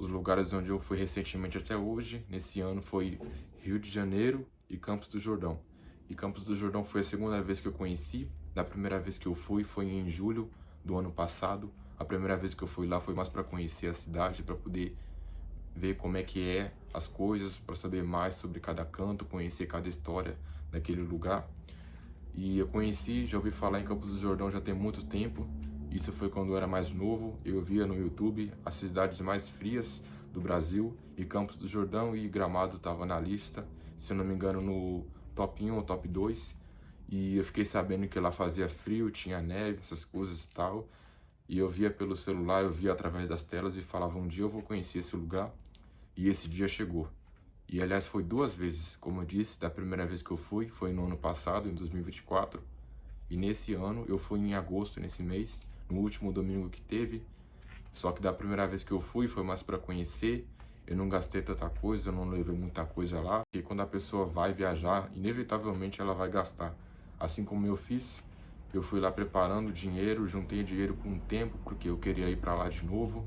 Os lugares onde eu fui recentemente até hoje, nesse ano, foi Rio de Janeiro e Campos do Jordão. E Campos do Jordão foi a segunda vez que eu conheci. Da primeira vez que eu fui foi em julho do ano passado. A primeira vez que eu fui lá foi mais para conhecer a cidade, para poder ver como é que é as coisas, para saber mais sobre cada canto, conhecer cada história daquele lugar. E eu conheci, já ouvi falar em Campos do Jordão já tem muito tempo. Isso foi quando eu era mais novo. Eu via no YouTube as cidades mais frias do Brasil e Campos do Jordão e Gramado estava na lista, se eu não me engano no top 1 ou top 2. E eu fiquei sabendo que lá fazia frio, tinha neve, essas coisas e tal. E eu via pelo celular, eu via através das telas e falava, um dia eu vou conhecer esse lugar. E esse dia chegou. E aliás foi duas vezes, como eu disse, da primeira vez que eu fui, foi no ano passado, em 2024. E nesse ano eu fui em agosto, nesse mês, no último domingo que teve. Só que da primeira vez que eu fui foi mais para conhecer. Eu não gastei tanta coisa, eu não levei muita coisa lá. Porque quando a pessoa vai viajar, inevitavelmente ela vai gastar. Assim como eu fiz, eu fui lá preparando dinheiro, juntei dinheiro por um tempo, porque eu queria ir para lá de novo.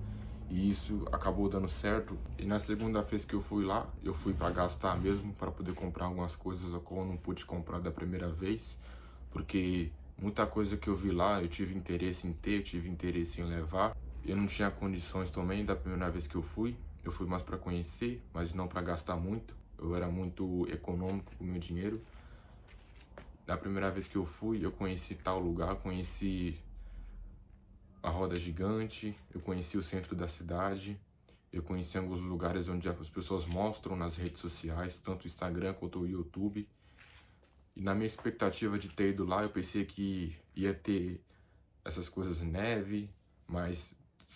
E isso acabou dando certo. E na segunda vez que eu fui lá, eu fui para gastar mesmo, para poder comprar algumas coisas que eu não pude comprar da primeira vez. Porque muita coisa que eu vi lá, eu tive interesse em ter, eu tive interesse em levar. Eu não tinha condições também da primeira vez que eu fui mais para conhecer, mas não para gastar muito. Eu era muito econômico com o meu dinheiro. Da primeira vez que eu fui, eu conheci tal lugar, conheci a roda gigante, eu conheci o centro da cidade, eu conheci alguns lugares onde as pessoas mostram nas redes sociais, tanto o Instagram quanto o YouTube. E na minha expectativa de ter ido lá, eu pensei que ia ter essas coisas neve, mas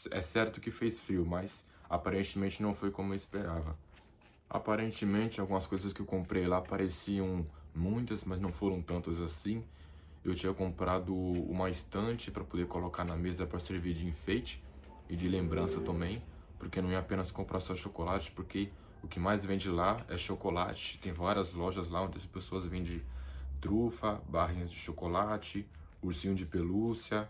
é certo que fez frio, mas aparentemente não foi como eu esperava. Aparentemente, algumas coisas que eu comprei lá pareciam muitas, mas não foram tantas assim. Eu tinha comprado uma estante para poder colocar na mesa para servir de enfeite e de lembrança também, porque não ia apenas comprar só chocolate, porque o que mais vende lá é chocolate. Tem várias lojas lá onde as pessoas vendem trufa, barrinhas de chocolate, ursinho de pelúcia,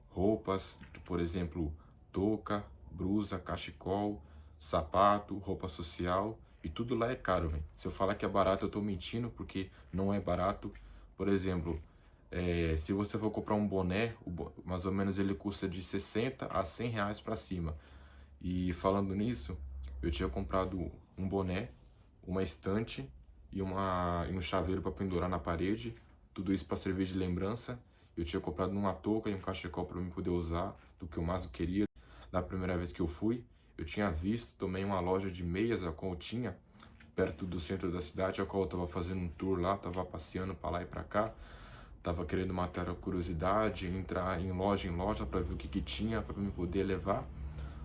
roupas, por exemplo, touca, blusa, cachecol, sapato, roupa social, e tudo lá é caro, velho. Se eu falar que é barato, eu tô mentindo, porque não é barato. Por exemplo, se você for comprar um boné, mais ou menos ele custa de 60 a 100 reais para cima. E falando nisso, eu tinha comprado um boné, uma estante e um chaveiro para pendurar na parede, tudo isso para servir de lembrança. Eu tinha comprado uma touca e um cachecol para mim poder usar, do que eu mais queria. Da primeira vez que eu fui, eu tinha visto também uma loja de meias, a qual eu tinha, perto do centro da cidade, a qual eu estava fazendo um tour lá, estava passeando para lá e para cá. Tava querendo matar a curiosidade, entrar em loja para ver o que que tinha para mim poder levar,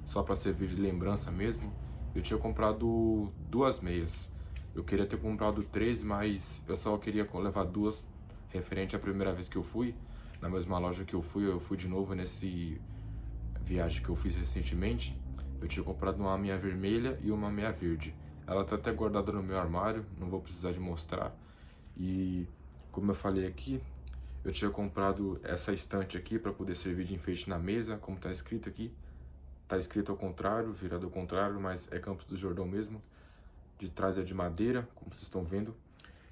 só para servir de lembrança mesmo. Eu tinha comprado duas meias. Eu queria ter comprado três, mas eu só queria levar duas, referente à primeira vez que eu fui. Na mesma loja que eu fui de novo nesse viagem que eu fiz recentemente. Eu tinha comprado uma meia vermelha e uma meia verde. Ela tá até guardada no meu armário, não vou precisar de mostrar. E como eu falei aqui, eu tinha comprado essa estante aqui para poder servir de enfeite na mesa, como tá escrito aqui. Tá escrito ao contrário, virado ao contrário, mas é Campos do Jordão mesmo. De trás é de madeira, como vocês estão vendo.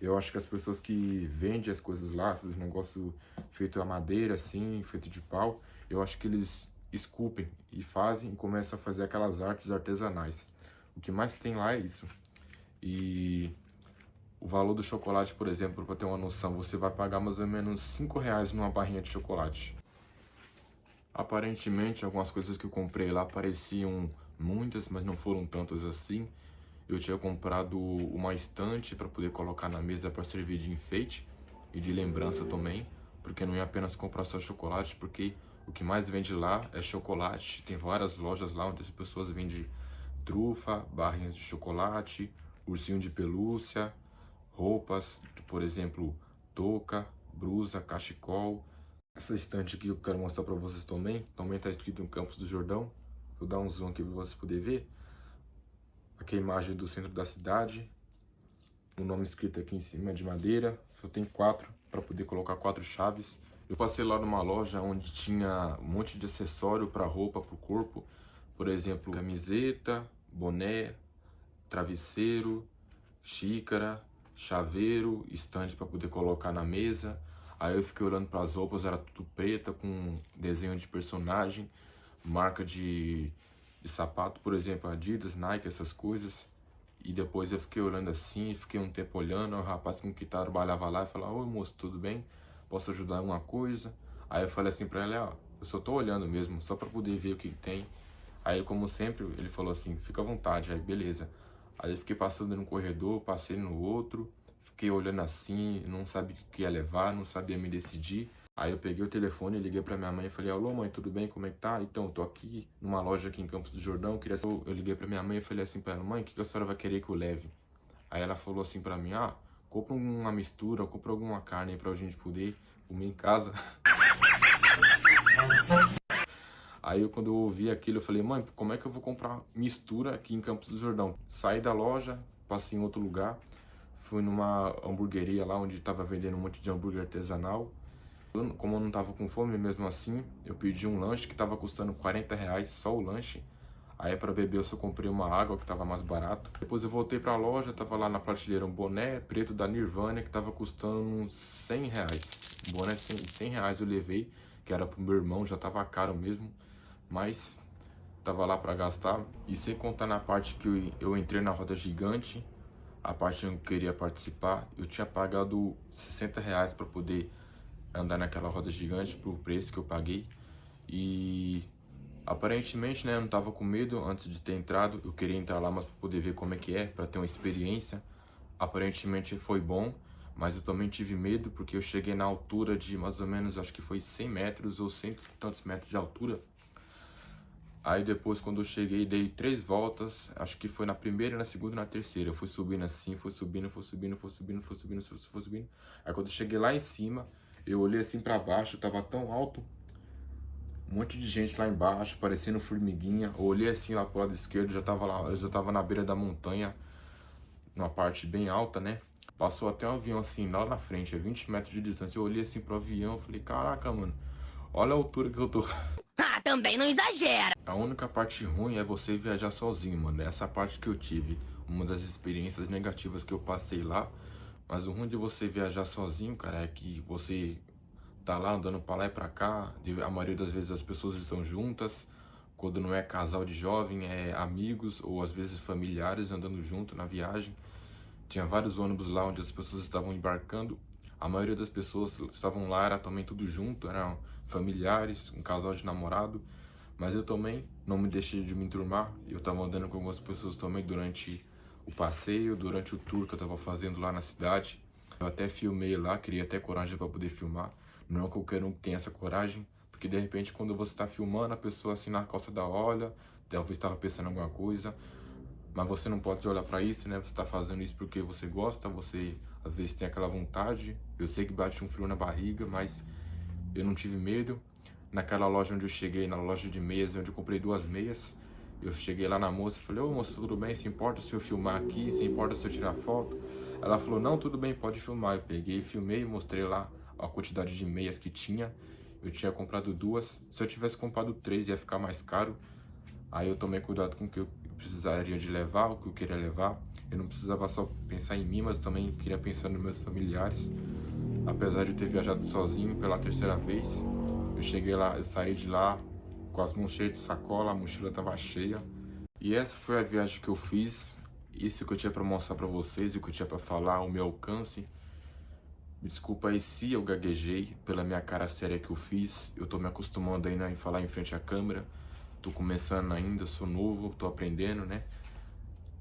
Eu acho que as pessoas que vendem as coisas lá, esses negócios feito a madeira, assim, feito de pau, eu acho que eles esculpem e fazem e começam a fazer aquelas artes artesanais. O que mais tem lá é isso. E o valor do chocolate, por exemplo, para ter uma noção, você vai pagar mais ou menos 5 reais numa barrinha de chocolate. Aparentemente, algumas coisas que eu comprei lá pareciam muitas, mas não foram tantas assim. Eu tinha comprado uma estante para poder colocar na mesa para servir de enfeite e de lembrança também, porque não ia apenas comprar só chocolate, porque o que mais vende lá é chocolate. Tem várias lojas lá onde as pessoas vendem trufa, barrinhas de chocolate, ursinho de pelúcia, roupas, por exemplo, touca, blusa, cachecol. Essa estante aqui eu quero mostrar para vocês também está escrito em Campos do Jordão. Vou dar um zoom aqui para vocês poderem ver. Aqui a imagem do centro da cidade, o nome escrito aqui em cima de madeira. Só tem quatro, para poder colocar quatro chaves. Eu passei lá numa loja onde tinha um monte de acessório para roupa, para o corpo. Por exemplo, camiseta, boné, travesseiro, xícara, chaveiro, estande para poder colocar na mesa. Aí eu fiquei olhando para as roupas, era tudo preta, com desenho de personagem, marca de sapato, por exemplo, Adidas, Nike, essas coisas. E depois eu fiquei olhando assim, fiquei um tempo olhando, o rapaz com que trabalhava lá e falou: oi moço, tudo bem? Posso ajudar em alguma coisa? Aí eu falei assim pra ele: ó, eu só tô olhando mesmo, só pra poder ver o que tem. Aí como sempre, ele falou assim: fica à vontade. Aí beleza. Aí eu fiquei passando no corredor, passei no outro, fiquei olhando assim, não sabia o que ia levar, não sabia me decidir. Aí eu peguei o telefone, liguei pra minha mãe e falei: alô mãe, tudo bem? Como é que tá? Então, eu tô aqui numa loja aqui em Campos do Jordão, eu liguei pra minha mãe e falei assim pra ela: mãe, o que a senhora vai querer que eu leve? Aí ela falou assim pra mim: ah, compra uma mistura, compra alguma carne aí pra gente poder comer em casa. Aí quando eu ouvi aquilo, eu falei: mãe, como é que eu vou comprar mistura aqui em Campos do Jordão? Saí da loja, passei em outro lugar, fui numa hamburgueria lá onde tava vendendo um monte de hambúrguer artesanal. Como eu não tava com fome mesmo assim, eu pedi um lanche que tava custando R$ 40 só o lanche. Aí para beber eu só comprei uma água que tava mais barato. Depois eu voltei pra loja, tava lá na prateleira um boné preto da Nirvana que tava custando uns R$ 100. Um boné R$ 100 eu levei, que era pro meu irmão, já tava caro mesmo, mas tava lá para gastar. E sem contar na parte que eu entrei na roda gigante, a parte que eu queria participar, eu tinha pagado R$ 60 para poder andar naquela roda gigante pro preço que eu paguei. E aparentemente, né, eu não tava com medo antes de ter entrado, eu queria entrar lá, mas para poder ver como é que é, para ter uma experiência. Aparentemente foi bom, mas eu também tive medo porque eu cheguei na altura de mais ou menos, acho que foi 100 metros ou 100 e tantos metros de altura. Aí depois, quando eu cheguei, dei 3 voltas, acho que foi na primeira, na segunda e na terceira. Eu fui subindo assim, foi subindo, foi subindo, foi subindo, foi subindo, foi subindo. Aí quando eu cheguei lá em cima, eu olhei assim pra baixo, tava tão alto, um monte de gente lá embaixo, parecendo formiguinha. Eu olhei assim lá pro lado esquerdo, já tava lá, eu já tava na beira da montanha, numa parte bem alta, né? Passou até um avião assim, lá na frente, a 20 metros de distância. Eu olhei assim pro avião, falei: caraca, mano, olha a altura que eu tô. Ah, também não exagera. A única parte ruim é você viajar sozinho, mano. Essa parte que eu tive, uma das experiências negativas que eu passei lá. Mas o ruim de você viajar sozinho, cara, é que você tá lá andando pra lá e pra cá. A maioria das vezes as pessoas estão juntas. Quando não é casal de jovem, é amigos ou às vezes familiares andando junto na viagem. Tinha vários ônibus lá onde as pessoas estavam embarcando. A maioria das pessoas que estavam lá era também tudo junto, eram familiares, um casal de namorado. Mas eu também não me deixei de me enturmar. Eu estava andando com algumas pessoas também durante o passeio, durante o tour que eu estava fazendo lá na cidade. Eu até filmei lá, queria até coragem para poder filmar. Não é qualquer um que tem essa coragem, porque de repente quando você está filmando, a pessoa assim na calçada olha, talvez estava pensando em alguma coisa, mas você não pode olhar para isso, né? Você está fazendo isso porque você gosta, você às vezes tem aquela vontade. Eu sei que bate um frio na barriga, mas eu não tive medo. Naquela loja onde eu cheguei, na loja de meias, onde eu comprei 2 meias, eu cheguei lá na moça e falei: ô moça, tudo bem? Se importa se eu filmar aqui? Se importa se eu tirar foto? Ela falou: não, tudo bem, pode filmar. Eu peguei, filmei, mostrei lá a quantidade de meias que tinha. Eu tinha comprado 2. Se eu tivesse comprado 3 ia ficar mais caro. Aí eu tomei cuidado com o que eu precisaria de levar, o que eu queria levar. Eu não precisava só pensar em mim, mas também queria pensar nos meus familiares. Apesar de ter viajado sozinho pela 3ª vez, eu cheguei lá, eu saí de lá com as mãos cheias de sacola, a mochila estava cheia. E essa foi a viagem que eu fiz. Isso que eu tinha para mostrar para vocês, o que eu tinha para falar, o meu alcance. Me desculpa aí se eu gaguejei pela minha cara séria que eu fiz. Eu tô me acostumando ainda em falar em frente à câmera. Tô começando ainda, sou novo, tô aprendendo, né?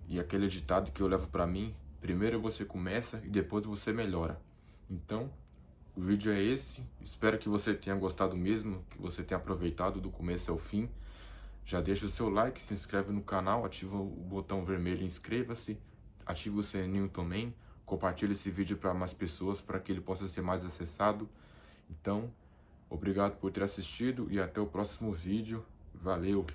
E aquele ditado que eu levo para mim: primeiro você começa e depois você melhora. Então, o vídeo é esse. Espero que você tenha gostado mesmo, que você tenha aproveitado do começo ao fim. Já deixa o seu like, se inscreve no canal, ativa o botão vermelho e inscreva-se. Ativa o sininho também. Compartilhe esse vídeo para mais pessoas, para que ele possa ser mais acessado. Então, obrigado por ter assistido e até o próximo vídeo. Valeu!